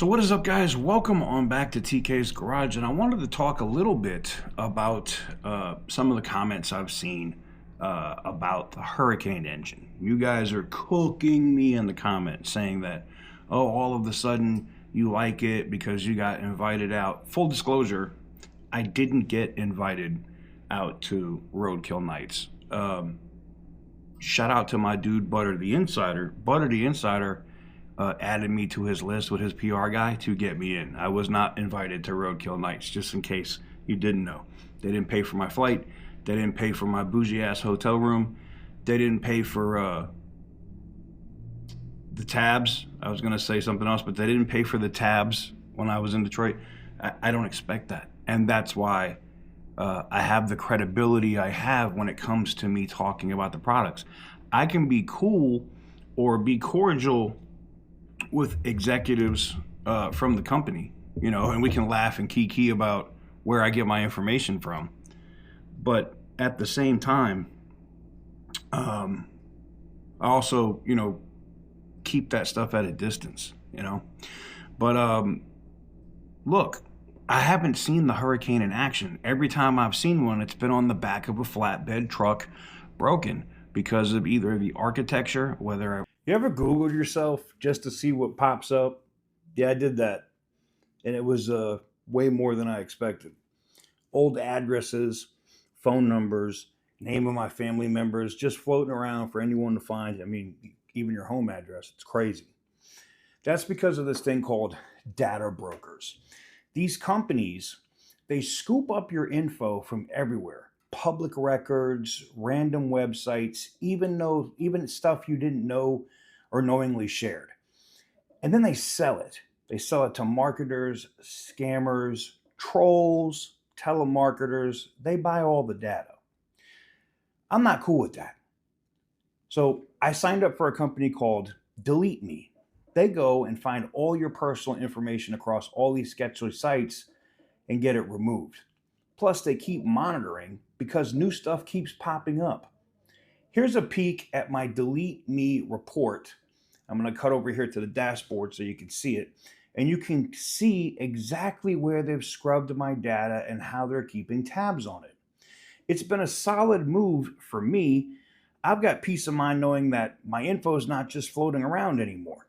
So what is up, guys? Welcome on back to TK's Garage, and I wanted to talk a little bit about some of the comments I've seen about the Hurricane engine. You guys are cooking me in the comments saying that, oh, all of a sudden you like it because you got invited out. Full disclosure, I didn't get invited out to roadkill nights. Shout out to my dude Butter the Insider. Butter the Insider added me to his list with his PR guy to get me in. I was not invited to roadkill nights, just in case you didn't know. They didn't pay for my flight. They didn't pay for my bougie ass hotel room. They didn't pay for the tabs. I was gonna say something else, but they didn't pay for the tabs when I was in Detroit. I don't expect that, and that's why I have the credibility I have when it comes to me talking about the products. I can be cool or be cordial with executives from the company, you know, and we can laugh and kiki about where I get my information from. But at the same time, I also, you know, keep that stuff at a distance, you know. But look, I haven't seen the Hurricane in action. Every time I've seen one, it's been on the back of a flatbed truck, broken because of either the architecture, whether You ever Googled yourself just to see what pops up? Yeah, I did that. And it was way more than I expected. Old addresses, phone numbers, name of my family members, just floating around for anyone to find. I mean, even your home address. It's crazy. That's because of this thing called data brokers. These companies, they scoop up your info from everywhere. Public records, random websites, even stuff you didn't know or knowingly shared. And then they sell it. They sell it to marketers, scammers, trolls, telemarketers. They buy all the data. I'm not cool with that. So I signed up for a company called Delete Me. They go and find all your personal information across all these sketchy sites and get it removed. Plus, they keep monitoring because new stuff keeps popping up. Here's a peek at my Delete Me report. I'm going to cut over here to the dashboard so you can see it. And you can see exactly where they've scrubbed my data and how they're keeping tabs on it. It's been a solid move for me. I've got peace of mind knowing that my info is not just floating around anymore.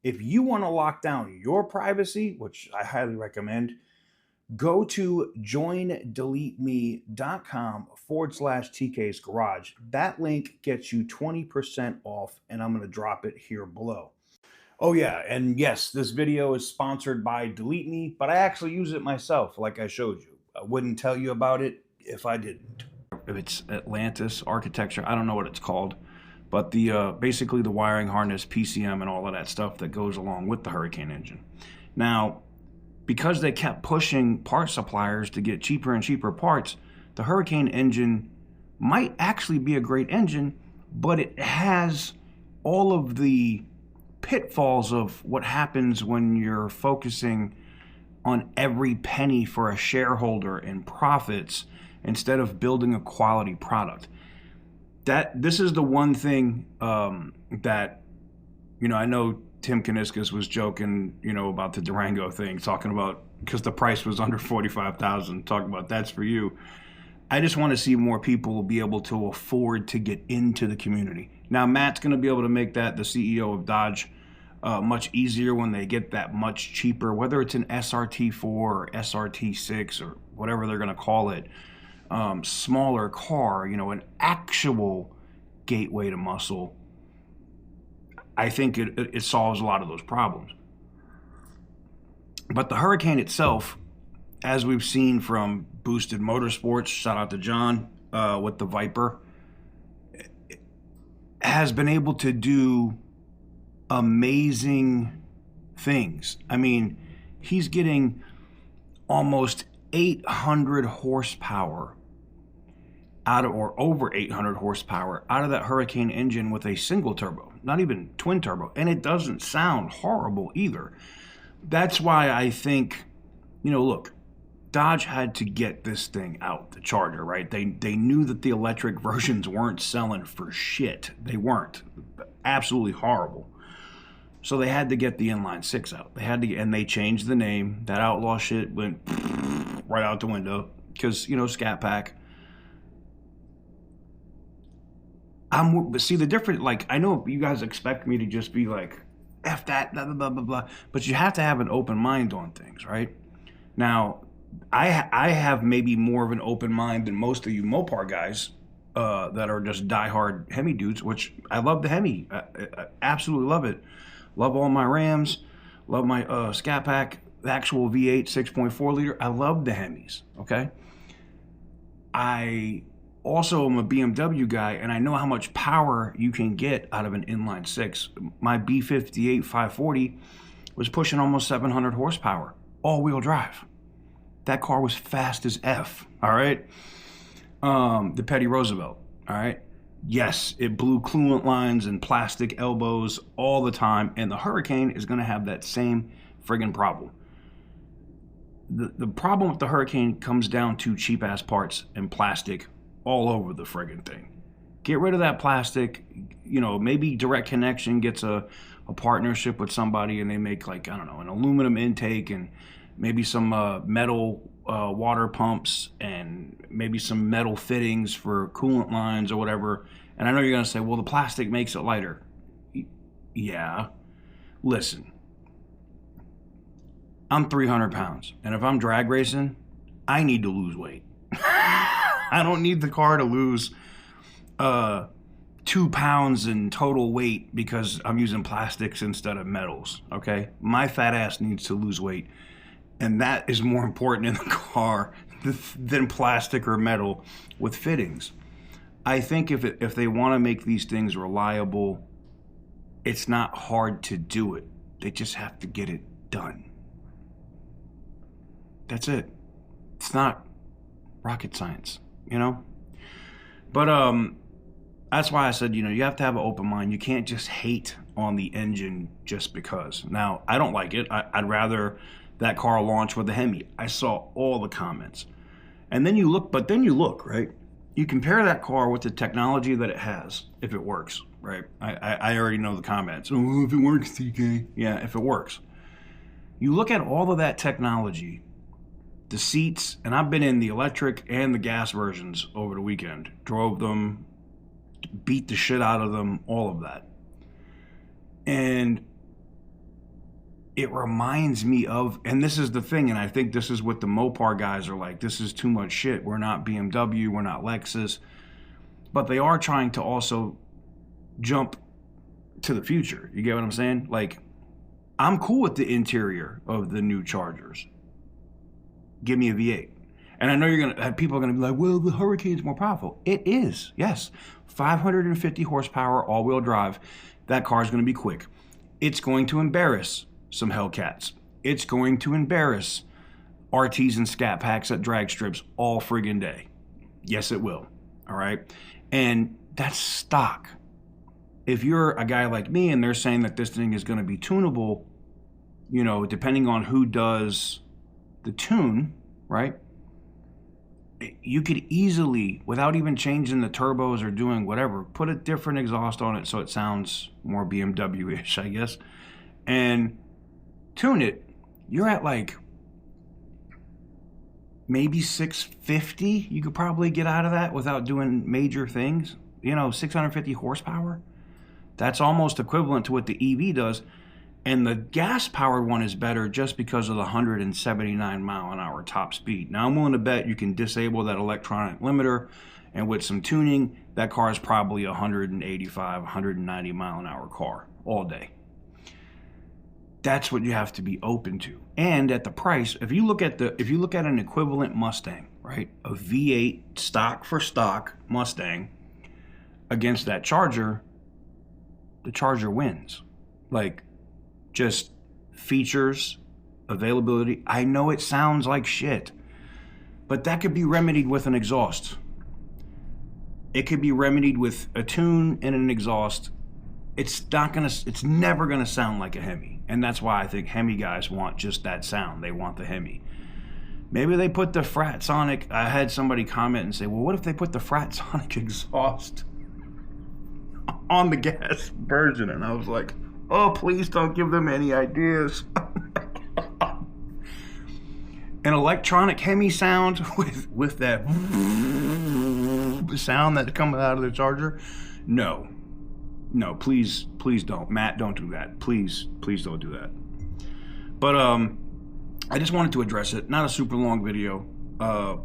If you want to lock down your privacy, which I highly recommend, go to joindeleteme.com/TK's Garage. That link gets you 20% off, and I'm going to drop it here below. Oh yeah, and yes, this video is sponsored by Delete Me, but I actually use it myself, like I showed you. I wouldn't tell you about it if I didn't. if it's Atlantis architecture, I don't know what it's called, but the basically the wiring harness, PCM, and all of that stuff that goes along with the Hurricane engine. Now, because they kept pushing part suppliers to get cheaper and cheaper parts, the Hurricane engine might actually be a great engine, but it has all of the pitfalls of what happens when you're focusing on every penny for a shareholder and profits instead of building a quality product. This is the one thing that, you know, I know Tim Kaniskas was joking, you know, about the Durango thing, talking about, because the price was under $45,000, talking about that's for you. I just want to see more people be able to afford to get into the community. Now, Matt's going to be able to make that, the CEO of Dodge, much easier when they get that much cheaper, whether it's an SRT4 or SRT6 or whatever they're going to call it, smaller car, you know, an actual gateway to muscle. I think it solves a lot of those problems. But the Hurricane itself, as we've seen from Boosted Motorsports, shout out to John with the Viper, has been able to do amazing things. I mean, he's getting almost 800 horsepower out of, or over 800 horsepower out of that Hurricane engine with a single turbo, not even twin turbo, and it doesn't sound horrible either. That's why I think, you know, look, Dodge had to get this thing out, the Charger, right? They knew that the electric versions weren't selling for shit. They weren't. Absolutely horrible. So they had to get the inline six out. They had to, and they changed the name. That outlaw shit went right out the window because, you know, Scat Pack. But see the difference. Like, I know you guys expect me to just be like, F that, blah, blah, blah, blah, blah. But you have to have an open mind on things, right? Now, I have maybe more of an open mind than most of you Mopar guys that are just diehard Hemi dudes, which I love the Hemi. I absolutely love it. Love all my Rams. Love my Scat Pack, the actual V8 6.4 liter. I love the Hemis, okay? I also am a BMW guy, and I know how much power you can get out of an inline six. My B58 540 was pushing almost 700 horsepower, all-wheel drive. That car was fast as F, all right? The Petty Roosevelt, all right? Yes, it blew coolant lines and plastic elbows all the time, and the Hurricane is going to have that same friggin' problem. The problem with the Hurricane comes down to cheap-ass parts and plastic all over the friggin' thing. Get rid of that plastic. You know, maybe Direct Connection gets a partnership with somebody and they make, like, I don't know, an aluminum intake and maybe some metal water pumps and maybe some metal fittings for coolant lines or whatever. And I know you're going to say, well, the plastic makes it lighter. Yeah. Listen, I'm 300 pounds. And if I'm drag racing, I need to lose weight. I don't need the car to lose 2 pounds in total weight because I'm using plastics instead of metals, okay? My fat ass needs to lose weight. And that is more important in the car than plastic or metal with fittings. I think if they want to make these things reliable, it's not hard to do it. They just have to get it done. That's it. It's not rocket science, you know? But that's why I said, you know, you have to have an open mind. You can't just hate on the engine just because. Now, I don't like it. I'd rather that car launch with the Hemi. I saw all the comments. And then you look, right? You compare that car with the technology that it has, if it works, right? I already know the comments. Oh, if it works, TK. Yeah, if it works. You look at all of that technology, the seats, and I've been in the electric and the gas versions over the weekend. Drove them, beat the shit out of them, all of that. And it reminds me of, and this is the thing, and I think this is what the Mopar guys are like, this is too much shit. We're not BMW, we're not Lexus. But they are trying to also jump to the future. You get what I'm saying? Like, I'm cool with the interior of the new Chargers. Give me a V8. And I know people are gonna be like, well, the Hurricane's more powerful. It is, yes. 550 horsepower, all-wheel drive. That car is gonna be quick. It's going to embarrass some Hellcats. It's going to embarrass RTs and Scat Packs at drag strips all friggin' day. Yes, it will. All right? And that's stock. If you're a guy like me and they're saying that this thing is going to be tunable, you know, depending on who does the tune, right? You could easily, without even changing the turbos or doing whatever, put a different exhaust on it so it sounds more BMW-ish, I guess, and tune it. You're at like maybe 650. You could probably get out of that without doing major things. You know, 650 horsepower. That's almost equivalent to what the EV does. And the gas-powered one is better just because of the 179 mile an hour top speed. Now, I'm willing to bet you can disable that electronic limiter, and with some tuning, that car is probably a 185, 190 mile an hour car all day. That's what you have to be open to. And at the price, if you look at an equivalent Mustang, right, a V8 stock for stock Mustang against that Charger, the Charger wins. Like, just features, availability. I know it sounds like shit, but that could be remedied with an exhaust. It could be remedied with a tune and an exhaust. It's never gonna sound like a Hemi. And that's why I think Hemi guys want just that sound. They want the Hemi. Maybe they put the Fratsonic. I had somebody comment and say, well, what if they put the Fratsonic exhaust on the gas version? And I was like, Oh, please don't give them any ideas. An electronic Hemi sound with that sound that comes out of the charger. No, please don't. Matt, don't do that. Please don't do that. But I just wanted to address it. Not a super long video,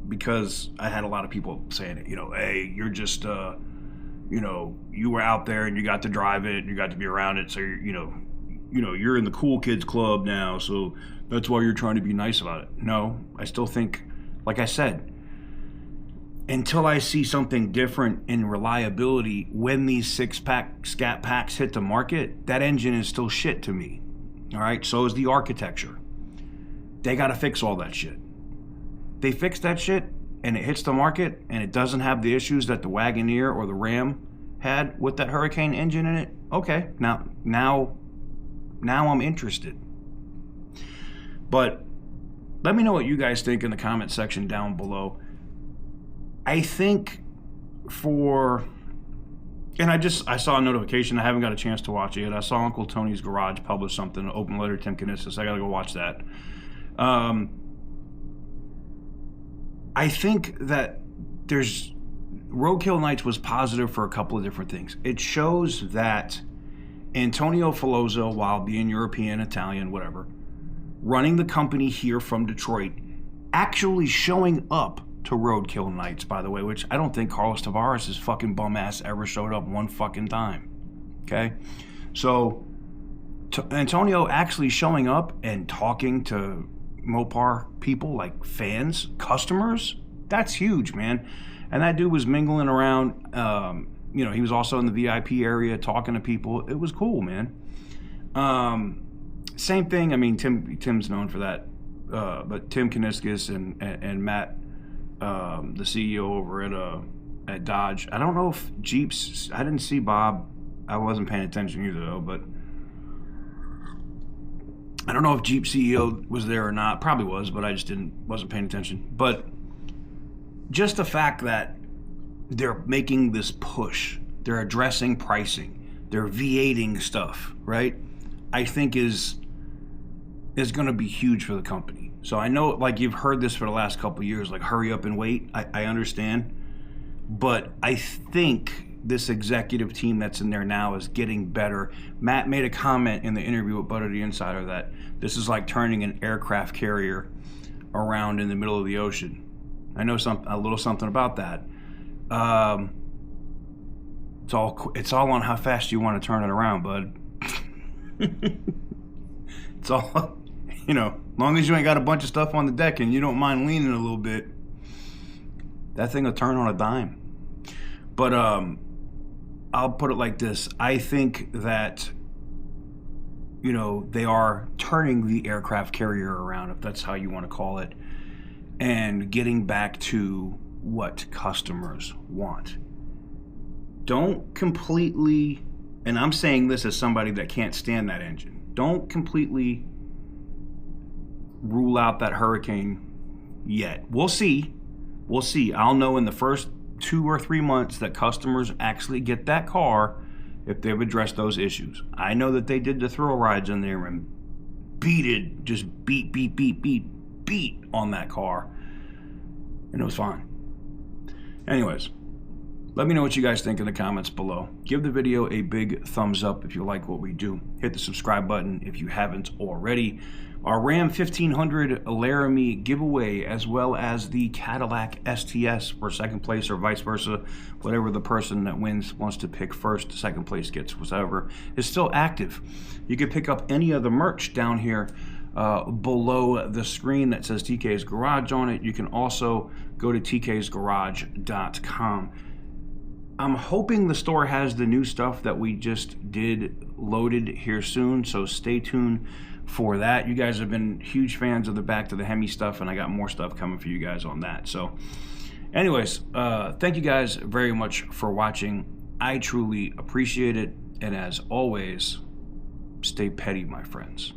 because I had a lot of people saying it. Hey, you're just, you were out there and you got to drive it, and you got to be around it, so you're in the cool kids club now, so that's why you're trying to be nice about it. No, I still think, like I said, until I see something different in reliability when these 6-pack Scat Packs hit the market, that engine is still shit to me. All right, so is the architecture. They got to fix all that shit. They fix that shit and it hits the market and it doesn't have the issues that the Wagoneer or the Ram had with that Hurricane engine in it. Okay, now I'm interested. But let me know what you guys think in the comment section down below. I think I saw a notification. I haven't got a chance to watch it yet. I saw Uncle Tony's Garage publish something, an open letter to Tim Kaniskis. I got to go watch that. I think that Roadkill Nights was positive for a couple of different things. It shows that Antonio Filosa, while being European, Italian, whatever, running the company here from Detroit, actually showing up to Roadkill Nights, by the way, which I don't think Carlos Tavares' fucking bum ass ever showed up one fucking time. Okay? So, Antonio actually showing up and talking to Mopar people, like fans, customers, that's huge, man. And that dude was mingling around. He was also in the VIP area talking to people. It was cool, man. Same thing. I mean, Tim's known for that. But Tim Kaniskis and Matt, the CEO over at Dodge. I don't know if Jeep's. I didn't see Bob. I wasn't paying attention either, though. But I don't know if Jeep CEO was there or not. Probably was, but I just wasn't paying attention. But just the fact that they're making this push, they're addressing pricing, they're V8ing stuff, right? I think is going to be huge for the company. So I know, like, you've heard this for the last couple of years, like, hurry up and wait. I understand. But I think this executive team that's in there now is getting better. Matt made a comment in the interview with Butter the Insider that this is like turning an aircraft carrier around in the middle of the ocean. I know a little something about that. It's all on how fast you want to turn it around, bud. It's all, long as you ain't got a bunch of stuff on the deck and you don't mind leaning a little bit, that thing will turn on a dime. But I'll put it like this. I think that, they are turning the aircraft carrier around, if that's how you want to call it, and getting back to what customers want. Don't completely, and I'm saying this as somebody that can't stand that engine, don't completely rule out that Hurricane yet. We'll see. I'll know in the first 2 or 3 months that customers actually get that car if they've addressed those issues. I know that they did the thrill rides in there and just beat on that car, and it was fine. Anyways, let me know what you guys think in the comments below. Give the video a big thumbs up if you like what we do. Hit the subscribe button if you haven't already. Our Ram 1500 Laramie giveaway, as well as the Cadillac STS for second place or vice versa, whatever the person that wins wants to pick first, second place gets whatever, is still active. You can pick up any of the merch down here below the screen that says TK's Garage on it. You can also go to tk'sgarage.com. I'm hoping the store has the new stuff that we just did loaded here soon, so stay tuned for that. You guys have been huge fans of the Back to the Hemi stuff, and I got more stuff coming for you guys on that. So anyways, thank you guys very much for watching. I truly appreciate it, and as always, stay petty, my friends.